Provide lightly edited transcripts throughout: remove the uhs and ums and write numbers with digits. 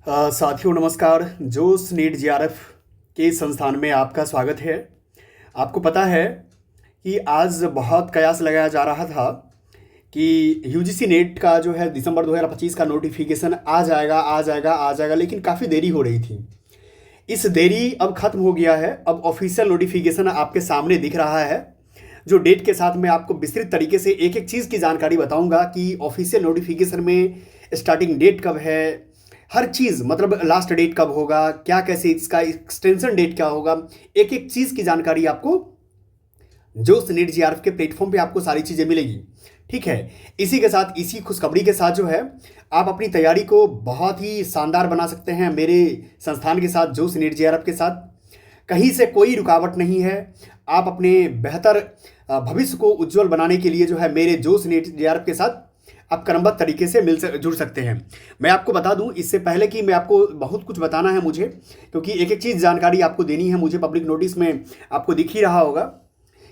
साथियों नमस्कार। जोश नीट जीआरएफ के संस्थान में आपका स्वागत है। आपको पता है कि आज बहुत कयास लगाया जा रहा था कि यूजीसी नेट का जो है दिसंबर 2025 का नोटिफिकेशन आ जाएगा, लेकिन काफ़ी देरी हो रही थी। इस देरी अब खत्म हो गया है। अब ऑफिशियल नोटिफिकेशन आपके सामने दिख रहा है, जो डेट के साथ मैं आपको विस्तृत तरीके से एक एक चीज़ की जानकारी बताऊंगा कि ऑफिशियल नोटिफिकेशन में स्टार्टिंग डेट कब है, हर चीज़ मतलब लास्ट डेट कब होगा, क्या कैसे इसका एक्सटेंशन डेट क्या होगा, एक एक चीज़ की जानकारी आपको जो नीट जीआरएफ के प्लेटफॉर्म पे आपको सारी चीज़ें मिलेगी। ठीक है, इसी के साथ इसी खुशखबरी के साथ जो है आप अपनी तैयारी को बहुत ही शानदार बना सकते हैं मेरे संस्थान के साथ, जो नीट जीआरएफ के साथ। कहीं से कोई रुकावट नहीं है। आप अपने बेहतर भविष्य को उज्जवल बनाने के लिए जो है मेरे जोश नीट जीआरएफ के साथ आप क्रमबद्ध तरीके से जुड़ सकते हैं। मैं आपको बता दूं इससे पहले कि मैं आपको बहुत कुछ बताना है मुझे, क्योंकि एक एक चीज़ जानकारी आपको देनी है मुझे। पब्लिक नोटिस में आपको दिख ही रहा होगा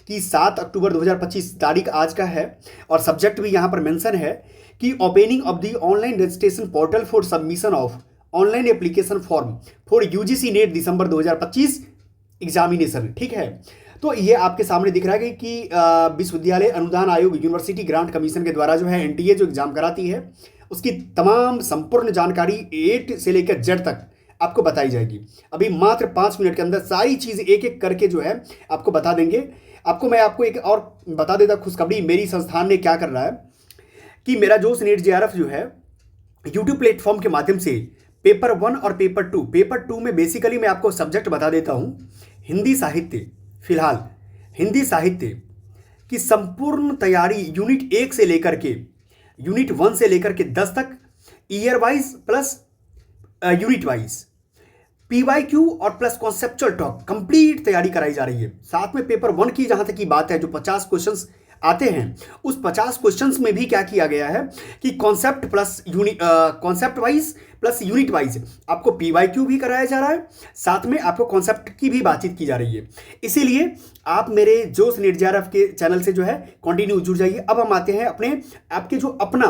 कि 7 अक्टूबर 2025 तारीख आज का है, और सब्जेक्ट भी यहाँ पर मेंशन है कि opening of the online registration portal for submission of online application form for UGC net December 2025 examination. ठीक है, तो ये आपके सामने दिख रहा है कि विश्वविद्यालय अनुदान आयोग यूनिवर्सिटी ग्रांट कमीशन के द्वारा जो है एनटीए जो एग्जाम कराती है उसकी तमाम संपूर्ण जानकारी A से लेकर Z तक आपको बताई जाएगी। अभी मात्र 5 मिनट के अंदर सारी चीज़ एक एक करके जो है आपको बता देंगे। मैं आपको एक और बता देता खुशखबरी मेरी संस्थान ने क्या कर रहा है कि मेरा जोश नीट जीआरएफ जो है यूट्यूब प्लेटफॉर्म के माध्यम से पेपर 1 और पेपर टू में बेसिकली मैं आपको सब्जेक्ट बता देता हूँ। हिंदी साहित्य, फिलहाल हिंदी साहित्य की संपूर्ण तैयारी यूनिट 1 से लेकर के यूनिट 1 से लेकर के 10 तक, year wise plus unit wise, PYQ और प्लस कॉन्सेप्चुअल टॉक कंप्लीट तैयारी कराई जा रही है। साथ में पेपर 1 की जहां तक की बात है, जो 50 क्वेश्चंस आते हैं, उस 50 क्वेश्चंस में भी क्या किया गया है कि concept plus concept wise plus unit wise आपको पीवाईक्यू भी कराया जा रहा है, साथ में आपको कॉन्सेप्ट की भी बातचीत की जा रही है। इसीलिए आप मेरे जोश नीट जीआरएफ के चैनल से जो है कंटिन्यू जुड़ जाइए। अब हम आते हैं आपके जो अपना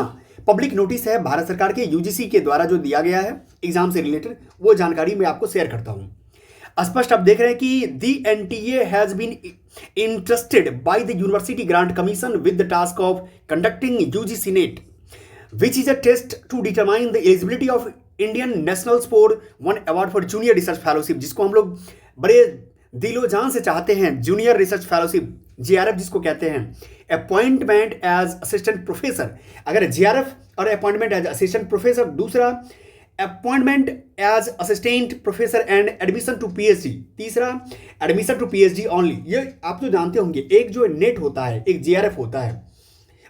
पब्लिक नोटिस है भारत सरकार के यूजीसी के द्वारा जो दिया गया है एग्जाम से रिलेटेड, वो जानकारी मैं आपको शेयर करता हूं। स्पष्ट आप देख रहे हैं कि the NTA has been entrusted by the University Grant Commission with the task of conducting UGC NET which is a test to determine the eligibility of Indian nationals for one award for junior research fellowship, जिसको हम लोग बड़े दिलो जान से चाहते हैं। Junior research fellowship GRF जिसको कहते हैं, अपॉइंटमेंट एज असिस्टेंट प्रोफेसर। अगर जीआरएफ और अपॉइंटमेंट एज असिस्टेंट प्रोफेसर, दूसरा appointment as assistant professor and admission to PhD, तीसरा एडमिशन टू पीएचडी ओनली। ये आप तो जानते होंगे, एक जो नेट होता है, एक जीआरएफ होता है,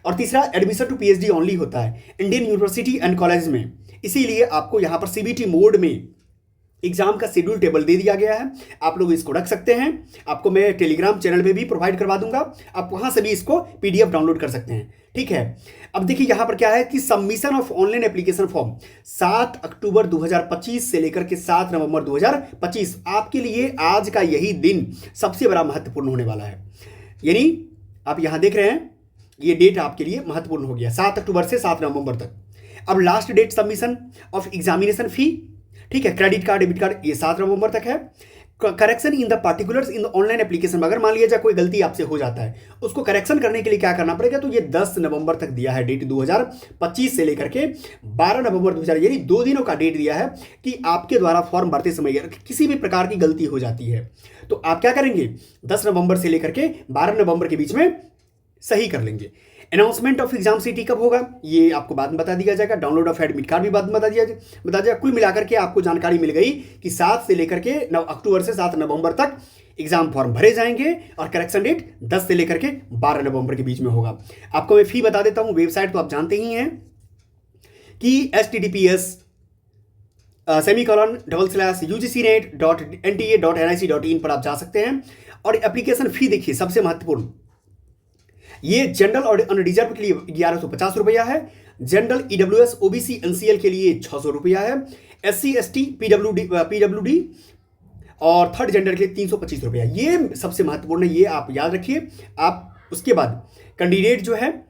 और तीसरा एडमिशन टू पीएचडी ओनली होता है इंडियन यूनिवर्सिटी एंड कॉलेज में। इसीलिए आपको यहाँ पर सीबीटी मोड में एग्जाम का शेड्यूल टेबल दे दिया गया है। आप लोग इसको रख सकते हैं। आपको मैं टेलीग्राम चैनल में भी प्रोवाइड करवा दूंगा, आप वहां से भी इसको पीडीएफ डाउनलोड कर सकते हैं। ठीक है, अब देखिए यहाँ पर क्या है कि submission of online application form 7 अक्टूबर 2025 से लेकर के 7 नवंबर 2025 आपके लिए आज का यही दिन सबसे बड़ा महत्वपूर्ण होने वाला है। यानी आप यहाँ देख रहे हैं ये डेट आपके लिए महत्वपूर्ण हो गया, 7 अक्टूबर से 7 नवंबर तक। अब last date submission of examination fee, ठीक है, क्रेडिट कार्ड डेबिट कार्ड, ये 7 नवंबर तक है। Correction in the particulars in the online application, अगर मान लिया जाए कोई गलती आपसे हो जाता है, उसको करेक्शन करने के लिए क्या करना पड़ेगा, तो ये 10 नवंबर तक दिया है डेट 2025 से लेकर के 12 नवंबर 2000, यानी 2 दिनों का डेट दिया है कि आपके द्वारा फॉर्म भरते समय किसी भी प्रकार की गलती हो जाती है तो आप क्या करेंगे, 10 नवंबर से लेकर के 12 नवंबर के बीच में सही कर लेंगे। अनाउंसमेंट ऑफ एग्जाम सिटी कब होगा ये आपको बाद में बता दिया जाएगा। डाउनलोड ऑफ एडमिट कार्ड भी बाद में बता जाएगा। कुल मिलाकर के आपको जानकारी मिल गई कि 7 से लेकर के 9 अक्टूबर से 7 नवंबर तक एग्जाम फॉर्म भरे जाएंगे और करेक्शन डेट 10 से लेकर के 12 नवंबर के बीच में होगा। आपको मैं फी बता देता हूं, वेबसाइट तो आप जानते ही हैं कि https://ugcnet.nta.nic.in पर आप जा सकते हैं। और एप्लीकेशन फी देखिए, सबसे महत्वपूर्ण, ये जनरल और अनरिजर्व के लिए 1150 रुपया है, जनरल ईडब्ल्यूएस ओबीसी एनसीएल के लिए 600 रुपया है, एससी एसटी पीडब्ल्यूडी और थर्ड जेंडर के लिए 325 रुपया। ये सबसे महत्वपूर्ण है, ये आप याद रखिए। आप उसके बाद कैंडिडेट जो है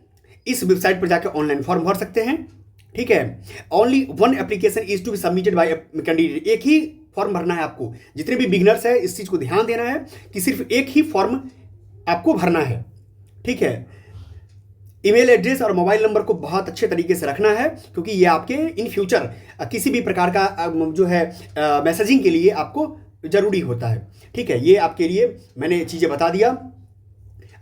इस वेबसाइट पर जाकर ऑनलाइन फॉर्म भर सकते हैं। ठीक है। Only one application is to be submitted by candidate. एक ही फॉर्म भरना है आपको। जितने भी बिगनर्स है इस चीज को ध्यान देना है कि सिर्फ एक ही फॉर्म आपको भरना है, ठीक है। ईमेल एड्रेस और मोबाइल नंबर को बहुत अच्छे तरीके से रखना है, क्योंकि ये आपके इन फ्यूचर किसी भी प्रकार का जो है मैसेजिंग के लिए आपको जरूरी होता है, ठीक है। ये आपके लिए मैंने चीज़ें बता दिया।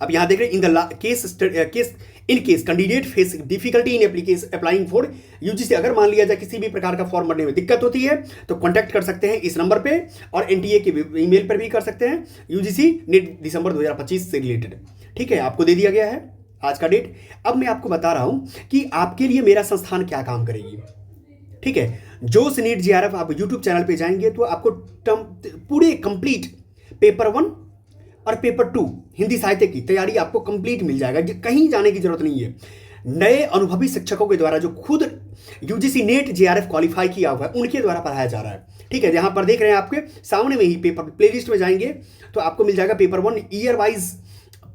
अब यहाँ देख रहे हैं, in the case in case candidate face difficulty in application applying for UGC. अगर मान लिया जाए किसी भी प्रकार का फॉर्म भरने में दिक्कत होती है तो कॉन्टैक्ट कर सकते हैं इस नंबर पे, और एनटीए के ईमेल पर भी कर सकते हैं, यूजीसी नीट दिसंबर 2025 से रिलेटेड, ठीक है। आपको दे दिया गया है आज का डेट। अब मैं आपको बता रहा हूं कि आपके लिए मेरा संस्थान क्या काम करेगी, ठीक है। जोश नीट जेआरएफ आप यूट्यूब चैनल पे जाएंगे तो आपको पूरे कंप्लीट पेपर 1 और पेपर 2 हिंदी साहित्य की तैयारी आपको कंप्लीट मिल जाएगा, कहीं जाने की जरूरत नहीं है। नए अनुभवी शिक्षकों के द्वारा जो खुद यूजीसी नेट जेआरएफ क्वालिफाई किया हुआ है उनके द्वारा पढ़ाया जा रहा है, ठीक है। जहां पर देख रहे हैं आपके सामने में ही पेपर प्लेलिस्ट में जाएंगे तो आपको मिल जाएगा पेपर 1 ईयर वाइज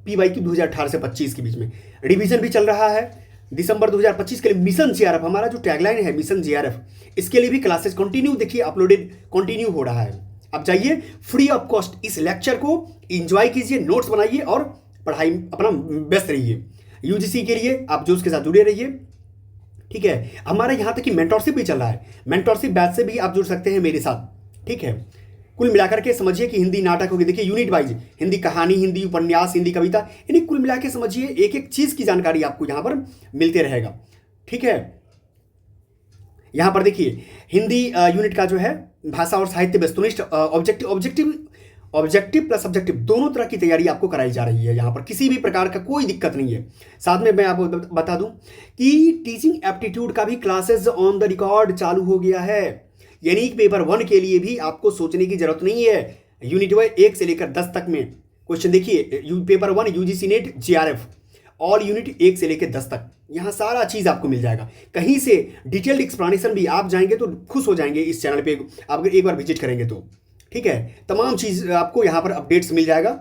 PYQ 2018 से 25 के बीच में। रिवीजन भी चल रहा है। दिसंबर 2025 के लिए मिशन जेआरएफ, हमारा जो टैगलाइन है मिशन जेआरएफ, इसके लिए भी क्लासेस कंटिन्यू देखिए अपलोडेड कंटिन्यू हो रहा है। अब जाइए फ्री ऑफ कॉस्ट इस लेक्चर को एंजॉय कीजिए, नोट्स बनाइए और पढ़ाई अपना व्यस्त रहिए। यूजीसी के लिए आप जो उसके साथ जुड़े रहिए, ठीक है। हमारा यहाँ तक कि मेंटरशिप भी चल रहा है, मेंटरशिप बैच से भी आप जुड़ सकते हैं मेरे साथ, ठीक है। कुल मिलाकर के समझिए कि हिंदी नाटक होगी, देखिए यूनिट वाइज हिंदी कहानी, हिंदी उपन्यास, हिंदी कविता, यानी कुल मिला के समझिए एक एक चीज की जानकारी आपको यहाँ पर मिलते रहेगा, ठीक है। यहाँ पर देखिए हिंदी यूनिट का जो है भाषा और साहित्य वस्तुनिष्ठ ऑब्जेक्टिव प्लस सब्जेक्टिव दोनों तरह की तैयारी आपको कराई जा रही है। यहाँ पर किसी भी प्रकार का कोई दिक्कत नहीं है। साथ में मैं आपको बता दूं कि टीचिंग एप्टीट्यूड का भी क्लासेस ऑन द रिकॉर्ड चालू हो गया है, यानी पेपर 1 के लिए भी आपको सोचने की जरूरत नहीं है। यूनिट 1 से लेकर 10 तक में क्वेश्चन देखिए, paper 1 UGC net JRF all unit 1 से लेकर 10 तक, यहाँ सारा चीज आपको मिल जाएगा। कहीं से डिटेल्ड एक्सप्लेनेशन भी आप जाएंगे तो खुश हो जाएंगे इस चैनल पे, आप अगर एक बार विजिट करेंगे तो, ठीक है। तमाम चीज आपको यहाँ पर अपडेट्स मिल जाएगा,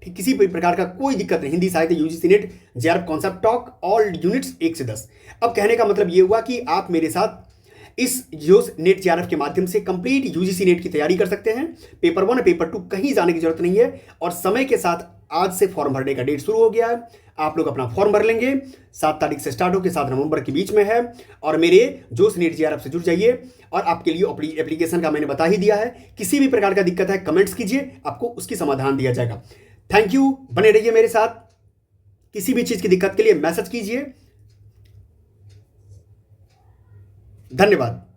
ठीक, किसी भी प्रकार का कोई दिक्कत नहीं। हिंदी साहित्य UGC net JRF concept talk all units 1 से 10। अब कहने का मतलब ये हुआ कि आप मेरे साथ इस जोश नेट जेआरएफ के माध्यम से कंप्लीट यूजीसी नेट की तैयारी कर सकते हैं। पेपर 1 पेपर 2 कहीं जाने की जरूरत नहीं है, और समय के साथ आज से फॉर्म भरने का डेट शुरू हो गया है। आप लोग अपना फॉर्म भर लेंगे, 7 तारीख से स्टार्ट होकर 7 नवंबर के बीच में है, और मेरे जोश नेट जेआरएफ से जुड़ जाइए। और आपके लिए एप्लीकेशन का मैंने बता ही दिया है, किसी भी प्रकार का दिक्कत है कमेंट्स कीजिए, आपको उसकी समाधान दिया जाएगा। थैंक यू, बने रहिए मेरे साथ। किसी भी चीज की दिक्कत के लिए मैसेज कीजिए। धन्यवाद।